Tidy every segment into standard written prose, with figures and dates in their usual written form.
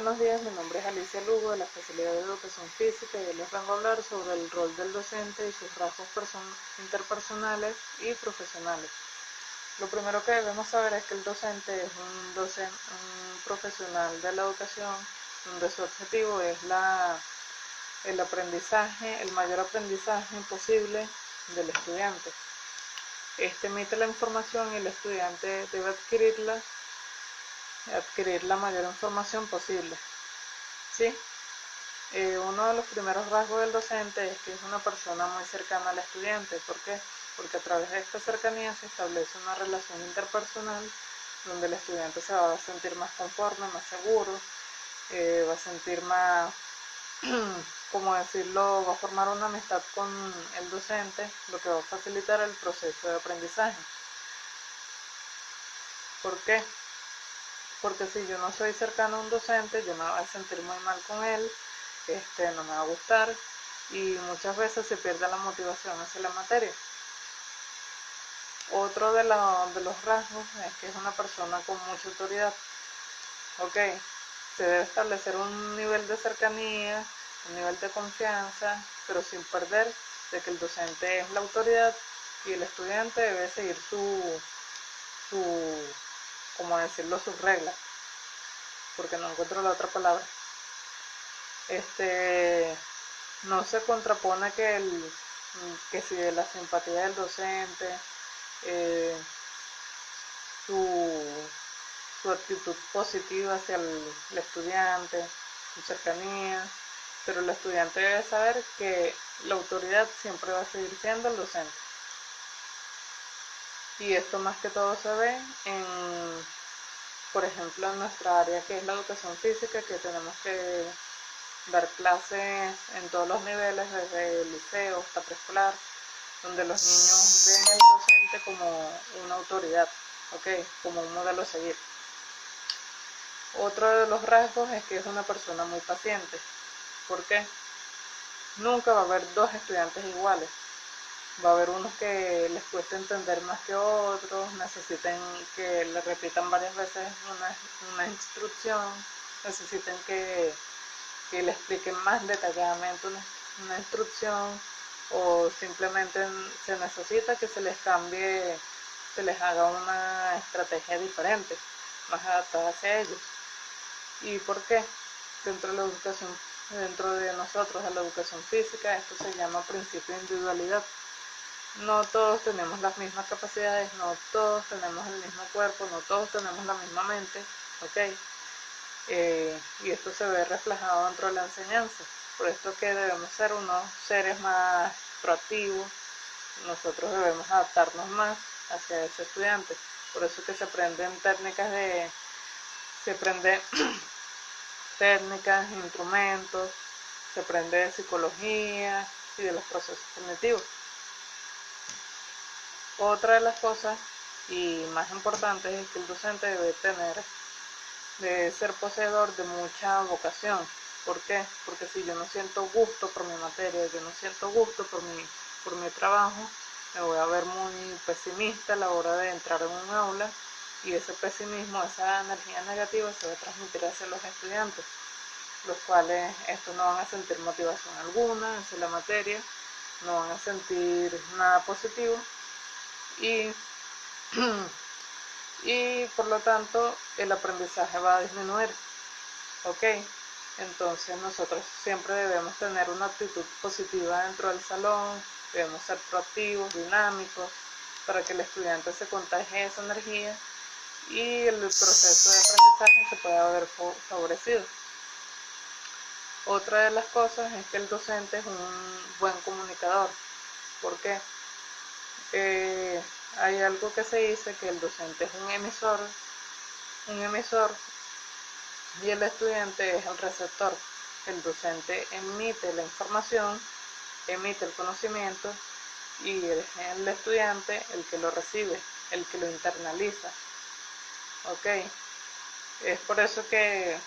buenos días, mi nombre es Alicia Lugo de la Facilidad de Educación Física y hoy les vengo a hablar sobre el rol del docente y sus rasgos interpersonales y profesionales. Lo primero que debemos saber es que el docente es un profesional de la educación donde su objetivo es el mayor aprendizaje posible del estudiante. Este emite la información y el estudiante debe adquirir la mayor información posible. ¿Sí? Uno de los primeros rasgos del docente es que es una persona muy cercana al estudiante. ¿Por qué? Porque a través de esta cercanía se establece una relación interpersonal donde el estudiante se va a sentir más conforme, más seguro, va a sentir más, como decirlo, va a formar una amistad con el docente, lo que va a facilitar el proceso de aprendizaje. ¿Por qué? Porque si yo no soy cercano a un docente, yo me voy a sentir muy mal con él, no me va a gustar y muchas veces se pierde la motivación hacia la materia. Otro de los rasgos es que es una persona con mucha autoridad. Ok, se debe establecer un nivel de cercanía, un nivel de confianza, pero sin perder de que el docente es la autoridad y el estudiante debe seguir como decirlo, sus reglas, porque no encuentro la otra palabra. No se contrapone que si de la simpatía del docente, su actitud positiva hacia el estudiante, su cercanía, pero el estudiante debe saber que la autoridad siempre va a seguir siendo el docente. Y esto más que todo se ve por ejemplo, en nuestra área que es la educación física, que tenemos que dar clases en todos los niveles, desde el liceo hasta preescolar, donde los niños ven al docente como una autoridad, ¿okay? Como un modelo a seguir. Otro de los rasgos es que es una persona muy paciente. ¿Por qué? Nunca va a haber dos estudiantes iguales. Va a haber unos que les cuesta entender más que otros, necesiten que le repitan varias veces una instrucción, necesiten que le expliquen más detalladamente una instrucción, o simplemente se necesita que se les cambie, se les haga una estrategia diferente, más adaptada hacia ellos. ¿Y por qué? Dentro de nosotros, de la educación física, esto se llama principio de individualidad. No todos tenemos las mismas capacidades, no todos tenemos el mismo cuerpo, no todos tenemos la misma mente, ¿ok? Y esto se ve reflejado dentro de la enseñanza. Por esto que debemos ser unos seres más proactivos, nosotros debemos adaptarnos más hacia ese estudiante. Por eso que se aprenden técnicas, instrumentos, se aprende de psicología y de los procesos cognitivos. Otra de las cosas y más importantes es que el docente debe ser poseedor de mucha vocación. ¿Por qué? Porque si yo no siento gusto por mi materia, yo no siento gusto por mi trabajo, me voy a ver muy pesimista a la hora de entrar en un aula, y ese pesimismo, esa energía negativa se va a transmitir hacia los estudiantes, los cuales estos no van a sentir motivación alguna hacia la materia, no van a sentir nada positivo y por lo tanto el aprendizaje va a disminuir. Ok, entonces nosotros siempre debemos tener una actitud positiva dentro del salón, debemos ser proactivos, dinámicos, para que el estudiante se contagie esa energía y el proceso de aprendizaje se pueda ver favorecido. Otra de las cosas es que el docente es un buen comunicador. ¿Por qué? Hay algo que se dice que el docente es un emisor y el estudiante es el receptor. El docente emite la información, emite el conocimiento, y es el estudiante el que lo recibe, el que lo internaliza. Ok, es por eso que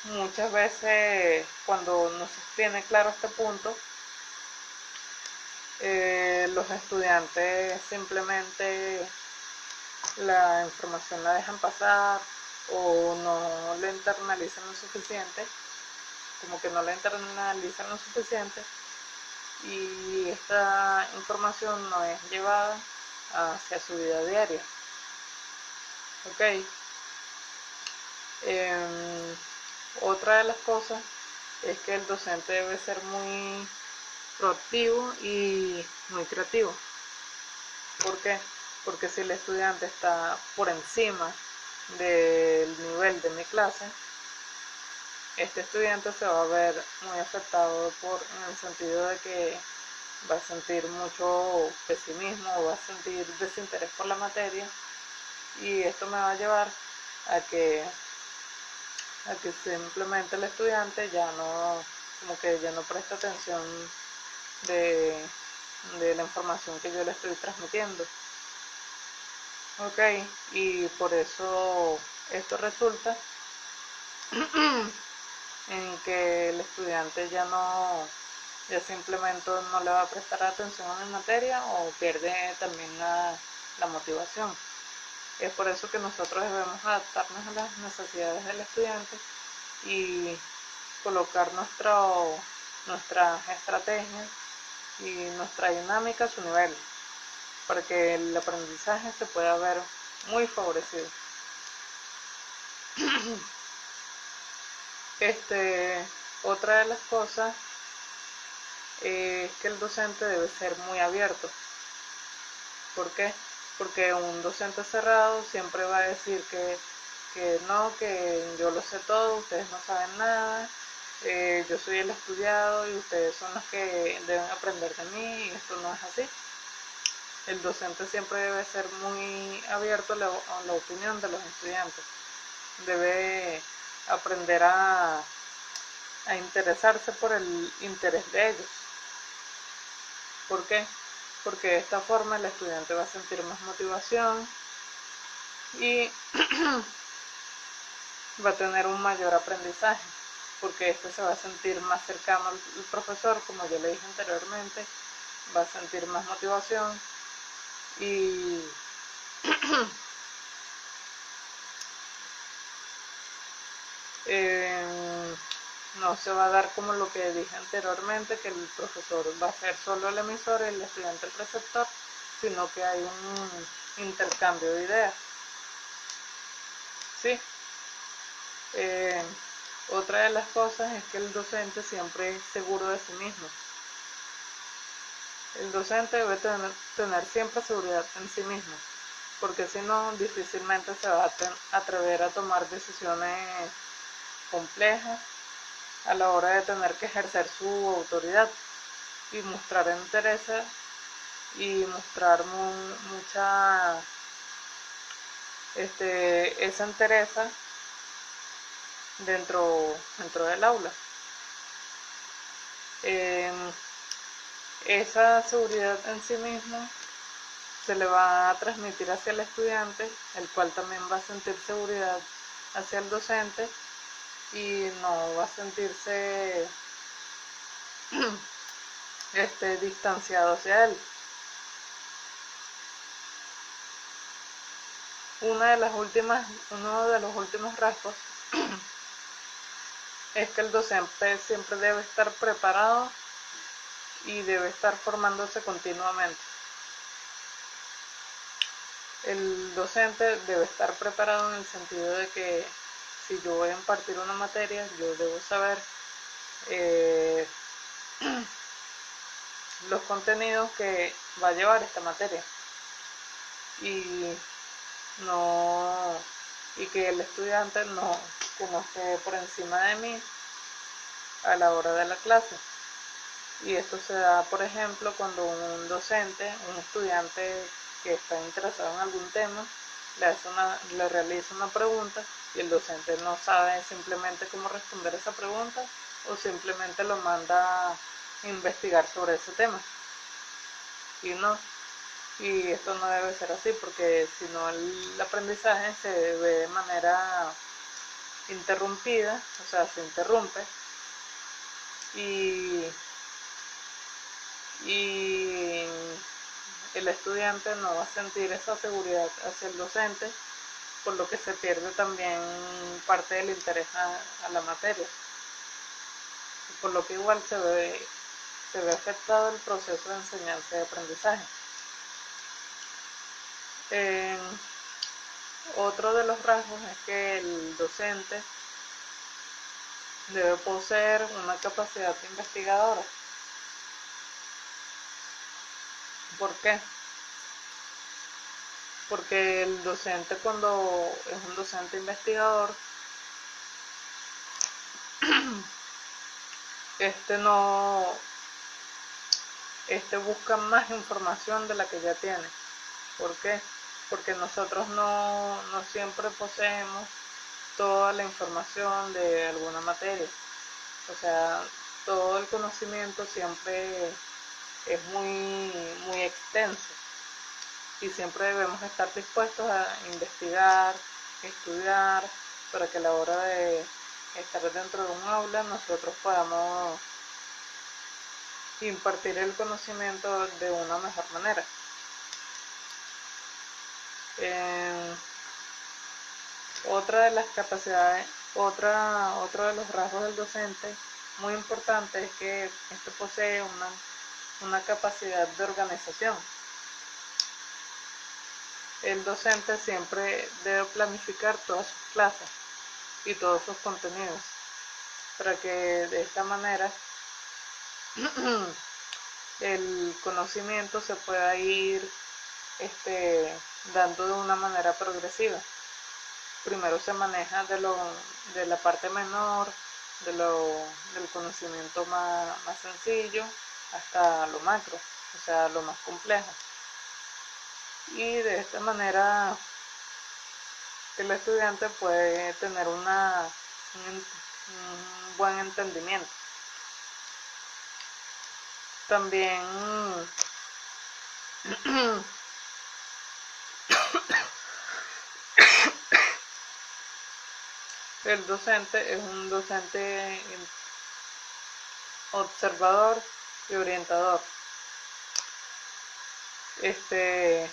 muchas veces cuando no se tiene claro este punto, los estudiantes simplemente la información la dejan pasar, o no lo internalizan lo suficiente, como que no la internalizan lo suficiente, y esta información no es llevada hacia su vida diaria. Ok. Otra de las cosas es que el docente debe ser muy proactivo y muy creativo. ¿Por qué? Porque si el estudiante está por encima del nivel de mi clase, este estudiante se va a ver muy afectado en el sentido de que va a sentir mucho pesimismo o va a sentir desinterés por la materia, y esto me va a llevar a que simplemente el estudiante ya no, como que ya no presta atención de la información que yo le estoy transmitiendo. Ok, y por eso esto resulta en que el estudiante ya simplemente no le va a prestar atención a la materia, o pierde también la motivación. Es por eso que nosotros debemos adaptarnos a las necesidades del estudiante y colocar nuestras estrategias y nuestra dinámica a su nivel, para que el aprendizaje se pueda ver muy favorecido. Otra de las cosas es que el docente debe ser muy abierto. ¿Por qué? Porque un docente cerrado siempre va a decir que no, que yo lo sé todo, ustedes no saben nada, yo soy el estudiado y ustedes son los que deben aprender de mí, y esto no es así. El docente siempre debe ser muy abierto a la opinión de los estudiantes. Debe aprender a interesarse por el interés de ellos. ¿Por qué? Porque de esta forma el estudiante va a sentir más motivación y va a tener un mayor aprendizaje, porque este se va a sentir más cercano al profesor, como yo le dije anteriormente, va a sentir más motivación y no se va a dar como lo que dije anteriormente, que el profesor va a ser solo el emisor y el estudiante el receptor, sino que hay un intercambio de ideas. ¿Sí? Otra de las cosas es que el docente siempre es seguro de sí mismo. El docente debe tener siempre seguridad en sí mismo, porque si no, difícilmente se va a atrever a tomar decisiones complejas a la hora de tener que ejercer su autoridad y mostrar interés y mostrar mucha esa entereza dentro del aula. Esa seguridad en sí mismo se le va a transmitir hacia el estudiante, el cual también va a sentir seguridad hacia el docente y no va a sentirse distanciado hacia él. Uno de los últimos rasgos es que el docente siempre debe estar preparado y debe estar formándose continuamente. El docente debe estar preparado en el sentido de que si yo voy a impartir una materia, yo debo saber los contenidos que va a llevar esta materia, y que el estudiante no esté por encima de mí a la hora de la clase. Y esto se da, por ejemplo, cuando un estudiante que está interesado en algún tema, le realiza una pregunta y el docente no sabe simplemente cómo responder esa pregunta, o simplemente lo manda a investigar sobre ese tema. Y esto no debe ser así, porque si no el aprendizaje se ve de manera interrumpida, o sea, se interrumpe, y el estudiante no va a sentir esa seguridad hacia el docente por lo que se pierde también parte del interés a la materia, por lo que igual se ve afectado el proceso de enseñanza y aprendizaje. Otro de los rasgos es que el docente debe poseer una capacidad investigadora. ¿Por qué? Porque el docente, cuando es un docente investigador, busca más información de la que ya tiene. ¿Por qué? Porque nosotros no siempre poseemos toda la información de alguna materia. O sea, todo el conocimiento siempre es muy extenso y siempre debemos estar dispuestos a investigar, estudiar, para que a la hora de estar dentro de un aula nosotros podamos impartir el conocimiento de una mejor manera. Otra de las capacidades, otro de los rasgos del docente muy importante es que este posee una capacidad de organización. El docente siempre debe planificar todas sus clases y todos sus contenidos, para que de esta manera el conocimiento se pueda ir dando de una manera progresiva. Primero se maneja de la parte menor, del conocimiento más sencillo, hasta lo macro, o sea, lo más complejo. Y de esta manera el estudiante puede tener un buen entendimiento. También el docente es un docente observador y orientador. Este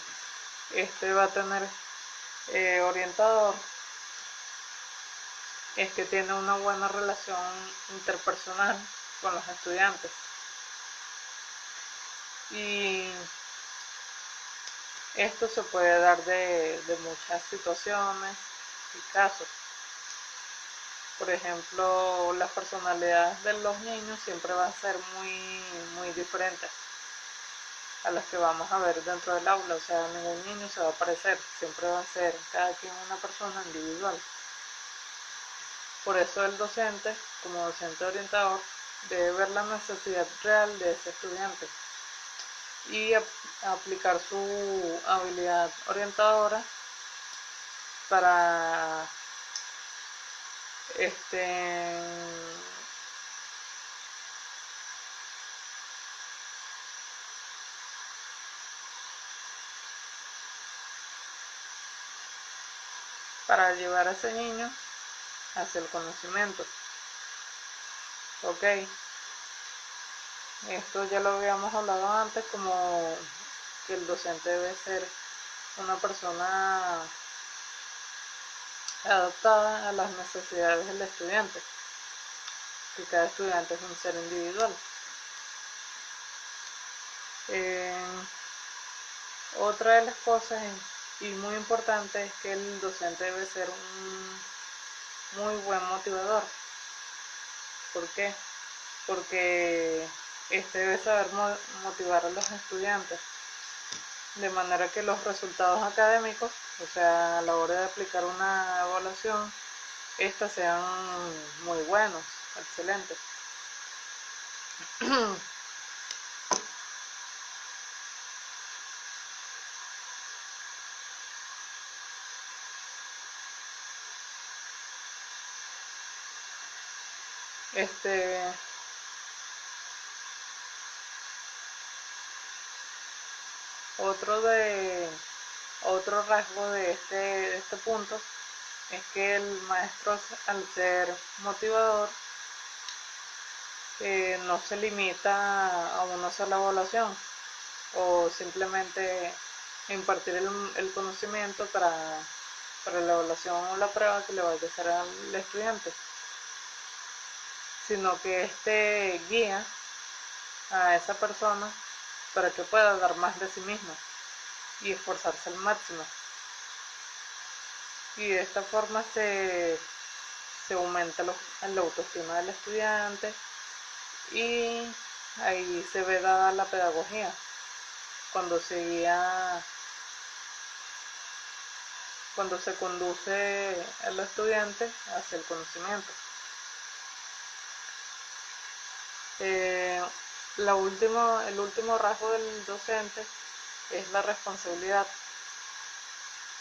va a tener orientador, es que tiene una buena relación interpersonal con los estudiantes, y esto se puede dar de muchas situaciones y casos. Por ejemplo, las personalidades de los niños siempre van a ser muy diferentes a las que vamos a ver dentro del aula. O sea, ningún niño se va a parecer, siempre va a ser cada quien una persona individual. Por eso el docente, como docente orientador, debe ver la necesidad real de ese estudiante y aplicar su habilidad orientadora para llevar a ese niño hacia el conocimiento. Ok, esto ya lo habíamos hablado antes, como que el docente debe ser una persona adaptada a las necesidades del estudiante, que cada estudiante es un ser individual. Otra de las cosas y muy importante es que el docente debe ser un muy buen motivador. ¿Por qué? Porque debe saber motivar a los estudiantes de manera que los resultados académicos, o sea, a la hora de aplicar una evaluación, estas sean muy buenos, excelentes. Otro rasgo de este punto es que el maestro, al ser motivador, no se limita a una sola evaluación o simplemente impartir el conocimiento para para la evaluación o la prueba que le vaya a hacer al estudiante, sino que este guía a esa persona para que pueda dar más de sí misma y esforzarse al máximo. Y de esta forma se aumenta la autoestima del estudiante y ahí se ve dada la pedagogía, cuando se guía, cuando se conduce al estudiante hacia el conocimiento. El último rasgo del docente es la responsabilidad.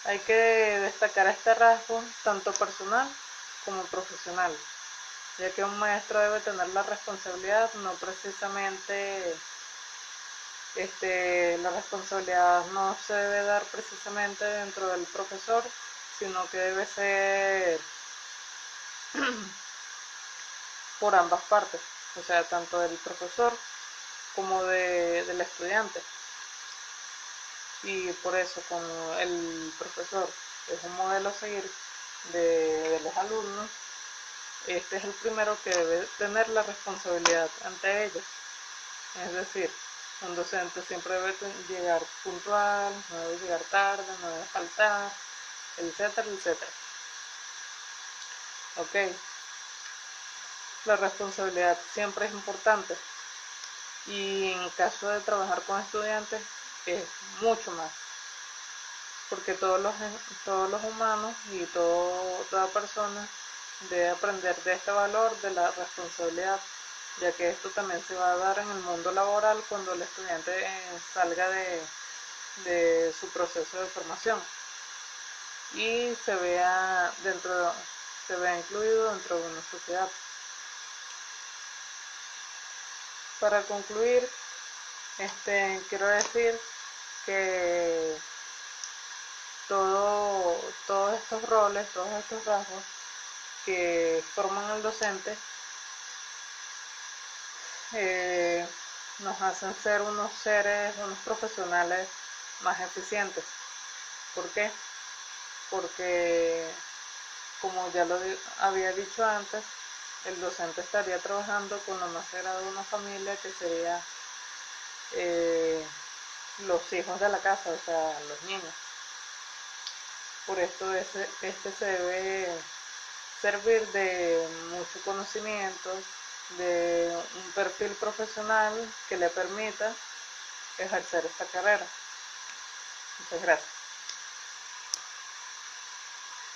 Hay que destacar este rasgo tanto personal como profesional, ya que un maestro debe tener la responsabilidad, no precisamente, la responsabilidad no se debe dar precisamente dentro del profesor, sino que debe ser por ambas partes, o sea, tanto del profesor como del estudiante. Y por eso, como el profesor es un modelo a seguir de los alumnos, este es el primero que debe tener la responsabilidad ante ellos. Es decir, un docente siempre debe llegar puntual, no debe llegar tarde, no debe faltar, etcétera, etcétera. Ok, la responsabilidad siempre es importante y en caso de trabajar con estudiantes es mucho más, porque todos los humanos y toda persona debe aprender de este valor de la responsabilidad, ya que esto también se va a dar en el mundo laboral cuando el estudiante salga de su proceso de formación y se vea incluido dentro de una sociedad. Para concluir, quiero decir que todos estos roles, todos estos rasgos que forman al docente nos hacen ser unos profesionales más eficientes. ¿Por qué? Porque, como ya lo había dicho antes, el docente estaría trabajando con lo más sagrado de una familia, que sería los hijos de la casa, o sea, los niños. Por esto este se debe servir de mucho conocimiento, de un perfil profesional que le permita ejercer esta carrera. Muchas gracias.